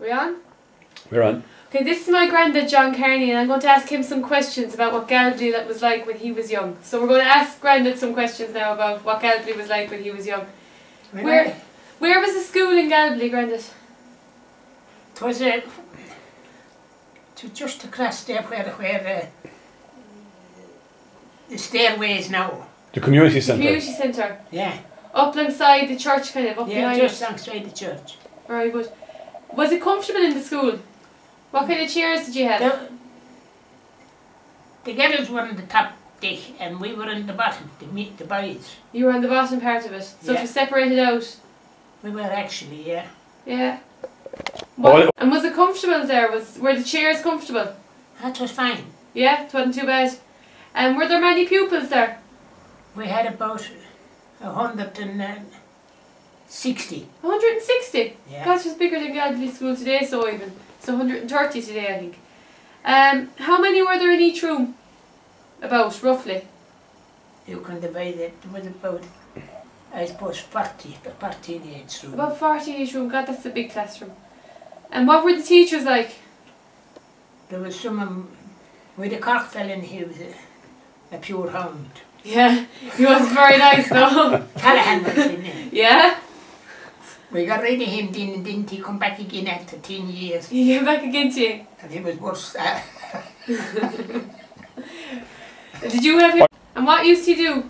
We on? We're on. Okay, this is my granddad John Kearney, and I'm going to ask him some questions about what Galbally was like when he was young. So we're going to ask Grandad some questions now about what Galbally was like when he was young. Where was the school in Galbally, Grandad? It was just across there where the stairway is now. The community centre. The community centre. Yeah. Up alongside the church, kind of. Up behind just it. alongside the church. Very good. Was it comfortable in the school? What kind of chairs did you have? The girls were on the top deck and we were on the bottom, the boys. You were on the bottom part of it, so yeah. it was separated out. We were actually, yeah. Yeah. And was it comfortable there? Were the chairs comfortable? That was fine. Yeah, it wasn't too bad. And were there many pupils there? We had about 160. 160? Yeah. That's just bigger than Galbally School today, so even. So 130 today, I think. How many were there in each room? About, roughly? You can divide it. There was about, I suppose, 40 in each room. About 40 in each room. God, that's a big classroom. And what were the teachers like? There was some, with a cock fell in, he was a pure hound. Yeah, he wasn't very nice though. Callahan was in there. Yeah? We got rid of him then, and didn't he come back again after 10 years? He came back again to you? And he was worse. Did you have him? And what used he do?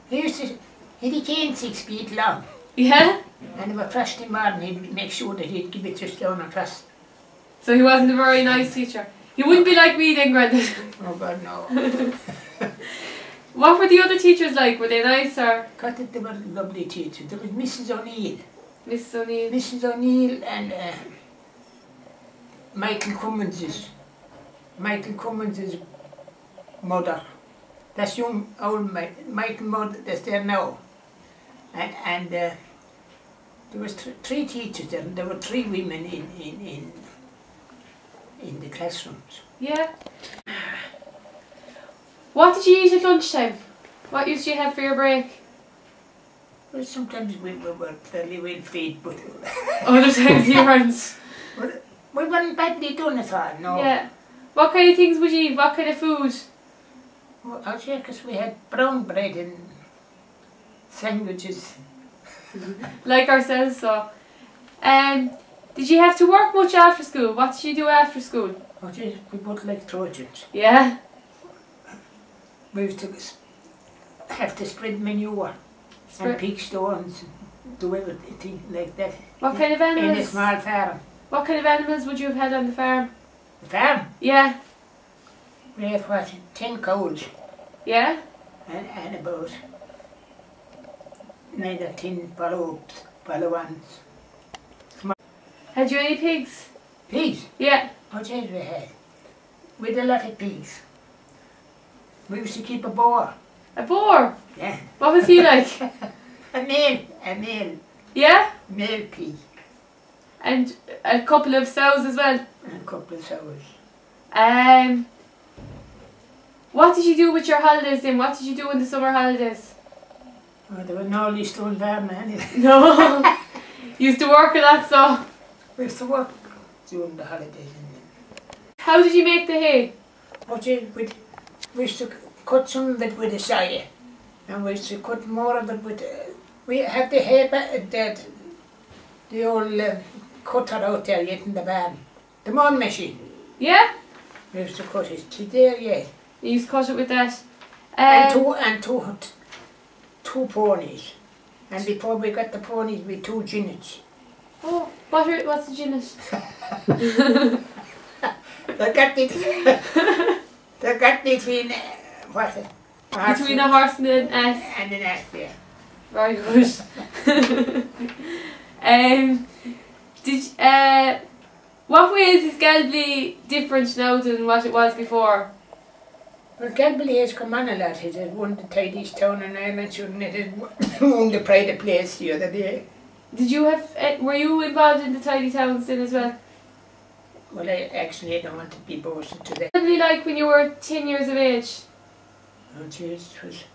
He used to, he came 6 feet long. Yeah? And if I thrashed him on, he'd make sure that he'd give it just down across. So he wasn't a very nice teacher. He wouldn't be like me then, Grandad. Oh God, no. What were the other teachers like? Were they nice or? God, they were lovely teachers. There was Mrs. O'Neill. Mrs. O'Neill. Mrs. O'Neill and Michael Cummins's mother. That's young old Michael mother that's there now. And there was 3 teachers there, and there were 3 women in the classrooms. Yeah. What did you eat at lunchtime? What used you have for your break? Well, sometimes we were fairly well fed, but other times you weren't. We weren't badly done at all, no. Yeah. What kind of things would you eat? What kind of food? Well, I'll say because we had brown bread and sandwiches. Like ourselves, so. Did you have to work much after school? What did you do after school? Oh, geez, we both like Trojans. Yeah? We used to have to spread manure and pick stones, do everything like that. What kind of animals? In a small farm. What kind of animals would you have had on the farm? The farm? Yeah. We had what, 10 cows. Yeah? And about 9 or 10 follow-ons. Had you any pigs? Pigs? Yeah. Oh, geez, we had. We had a lot of pigs. We used to keep a boar. A boar? Yeah. What was he like? A male. Yeah? Male pig. And a couple of sows as well? And a couple of sows. What did you do with your holidays then? What did you do in the summer holidays? Oh, there was no list on farm anyway. No. You used to work a lot, so? We used to work during the holidays. How did you make the hay? Oh, gee, we used to cut some of it with a saw, and we used to cut more of it with. We had the hay, the old cutter out there yet in the barn, the mowing machine. Yeah. We used to cut it. It's there, yeah. You used to cut it with that. And two ponies, and before we got the ponies, we 2 ginnets. Oh, what's the genus? They got between what? Between a horse and an ass. And an ass, yeah. Very good. What ways is Galbally different now than what it was before? Well, Galbally has come on a lot. It is one of the tidiest town in Ireland, shouldn't it? It is among the pride of place the other day. Did you have? Were you involved in the tidy towns then as well? Well, I don't want to be boasting to that. Galbally like when you were 10 years of age? Oh, jeez, it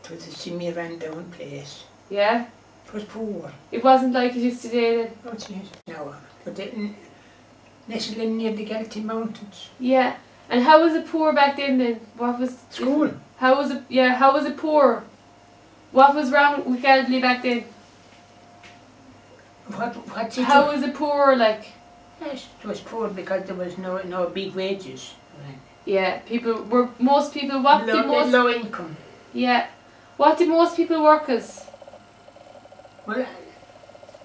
was a semi-ran-down place. Yeah. It was poor. It wasn't like it is today then? Oh, jeez. No. But nestled in near the Galtee Mountains. Yeah. And how was it poor back then? What was... School. How was it, yeah, how was it poor? What was wrong with Galbally back then? What's it? How was it poor, like? Yes, it was poor because there was no big wages. Yeah, most people, what did most... Low income. Yeah. What did most people work as? Well,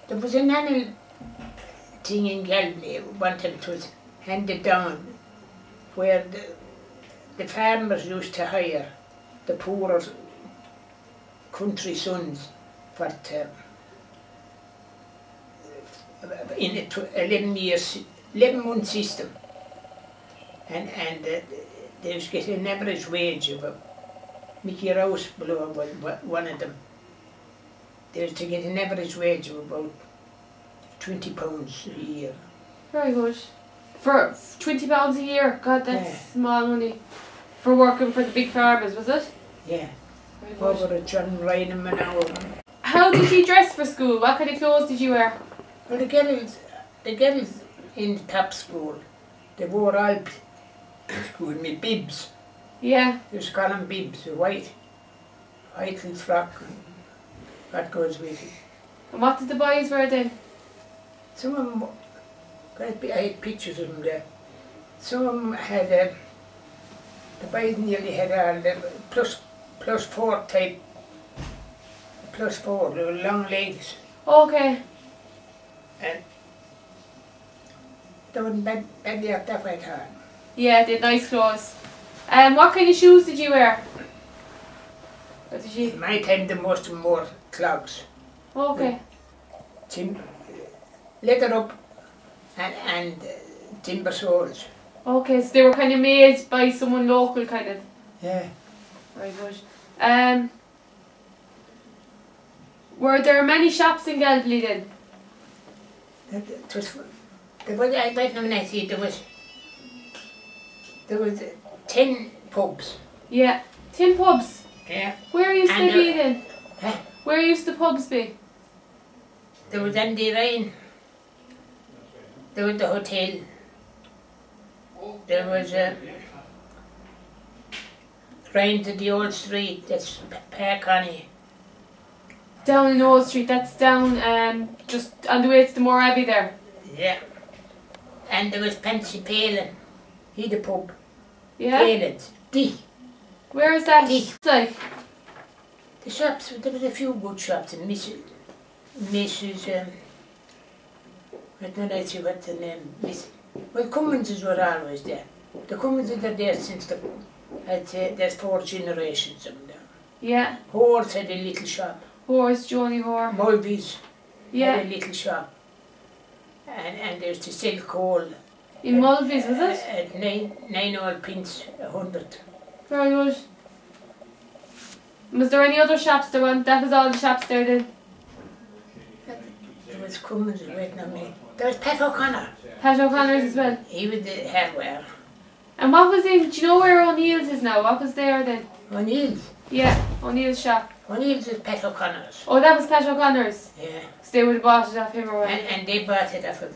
there was an annual thing in Galbally, one time it was handed down, where the farmers used to hire the poorer country sons for in a 11-month system, and they used to get an average wage of Mickey Rouse below one of them. They used to get an average wage of about £20 a year. Very good. For £20 a year? God, that's small money. For working for the big farmers, was it? Yeah. Over at John Ryan an hour. How did you dress for school? What kind of clothes did you wear? Well, the girls in the top school, they wore all school me bibs. Yeah. They used to call them bibs, white little frock. That goes with it. And what did the boys wear then? Some of them, I had pictures of them there. Some of them had, the boys nearly had all the plus 4 type, plus 4, they were long legs. Okay. And they weren't badly off that way hard. Yeah, they had nice clothes. What kind of shoes did you wear? What did you... In my time, the most of them wore clogs. Okay. Leather up and timber soles. Okay, so they were kind of made by someone local, kind of. Yeah. Very good. Were there many shops in Galbally then? I don't know when I see there was 10 pubs. Yeah, 10 pubs. Yeah. Where used they be then? Huh? Where used the pubs be? There was Andy Ryan. There was the hotel. There was Ryan to the old street, that's Kearney. Down in Old Street, that's down just on the way to the Moore Abbey there. Yeah. And there was Fancy Palin. He the pub. Yeah? Palin's. Where is that? D. It's like... The shops, there was a few good shops and Mrs. I don't know what the name is. Well, Cumminses were always there. The Cumminses are there since I'd say there's 4 generations of them there. Yeah. Horace had a little shop. Horace, Johnny Hoare. Mulvey's Yeah. had a little shop. And there's the sell coal. In Mulvey's, was it? At 9 old pence 100. Very good. Was there any other shops there? That was all the shops there then? There was Cummins waiting on me. There was Pat O'Connor. Pat O'Connor's as well. He was the hardware. And what was in, do you know where O'Neill's is now? What was there then? O'Neill's. Yeah, O'Neill's shop. O'Neill's is Pat O'Connor's. Oh, that was Pat O'Connor's? Yeah. So they would have bought it off him or what? And they bought it off him.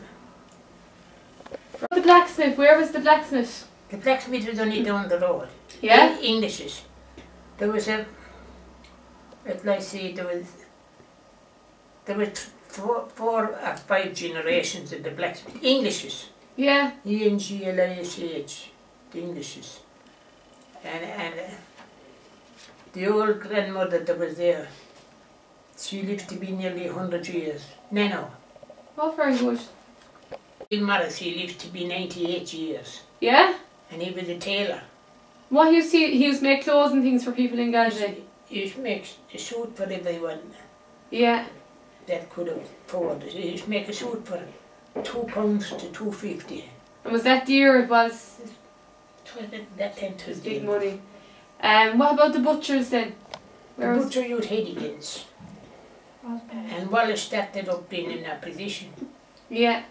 The blacksmith, where was the blacksmith? The blacksmith was only down the road. Yeah? Englishes. There was let's see, there was 4 or 5 generations of the blacksmith. Englishes. Yeah. English, the Englishes. And the old grandmother that was there, she lived to be nearly 100 years. No. Oh, very good. Bill Morris, he lived to be 98 years. Yeah? And he was a tailor. What he used to make clothes and things for people in Galbally. He used to make a suit for everyone. Yeah. That could afford it. He used to make a suit for £2 to £2.50. And was that the year it was? That time it was Big money. What about the butchers then? The butcher used Hedigans. And Wallace started up being in that position. Yeah.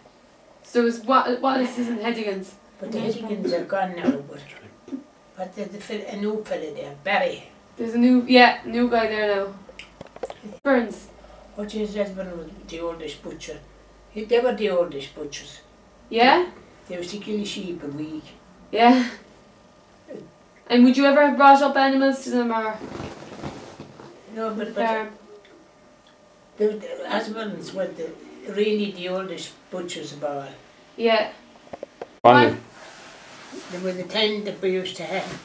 So it was Wallace's and Hedigans. But the Hedigans are gone now. But there's a new fella there, Barry. There's a new guy there now. Burns. What is that one was the oldest butcher? They were the oldest butchers. Yeah? They used to kill a sheep a week. Yeah. And would you ever have brought up animals to them or? No, but Farm? the husbands were really the oldest butchers of all. Yeah. Finally. There was a time that we used to have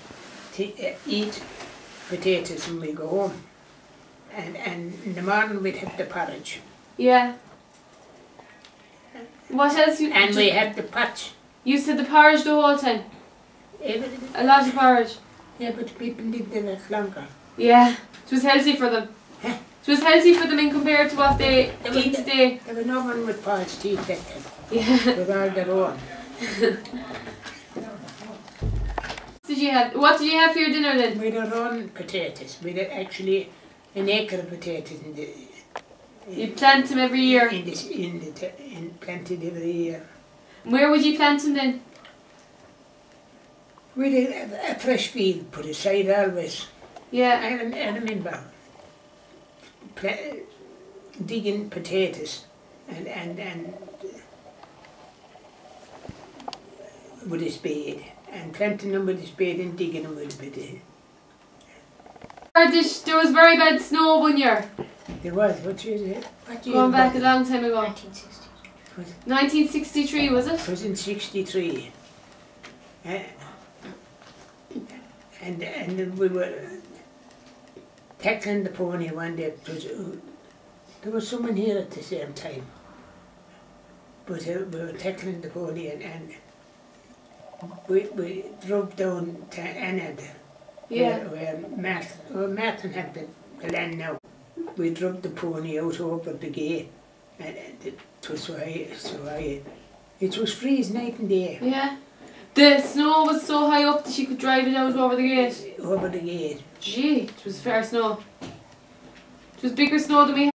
to eat potatoes when we go home. And in the morning we'd have the porridge. Yeah. What else you... And we had the pot. You said the porridge the whole time? Everything. A lot of porridge? Yeah, but people lived a lot longer. Yeah. It was healthy for them. Huh? It was healthy for them in compared to what they eat today. There was no one with porridge to eat that time. Yeah. With all their own. What did you have for your dinner then? We had our own potatoes. We had actually an acre of potatoes in the... You plant them every year? Planted every year. Where would you plant them then? We had a fresh field put aside always. Yeah. I remember digging potatoes and with a spade and planting them with a spade and digging them with a spade. There was very bad snow one year. There was, what year is it? Going back a long time ago. 1960. 1963 was it? It was in 63. And we were tackling the pony one day. There was someone here at the same time. But we were tackling the pony and we drove down to Anad. Yeah. Where Martin had the land now. We drove the pony out over the gate and it was so high. It was freezing night and day. Yeah. The snow was so high up that you could drive it out over the gate. Over the gate. Gee, it was fair snow. It was bigger snow than we had.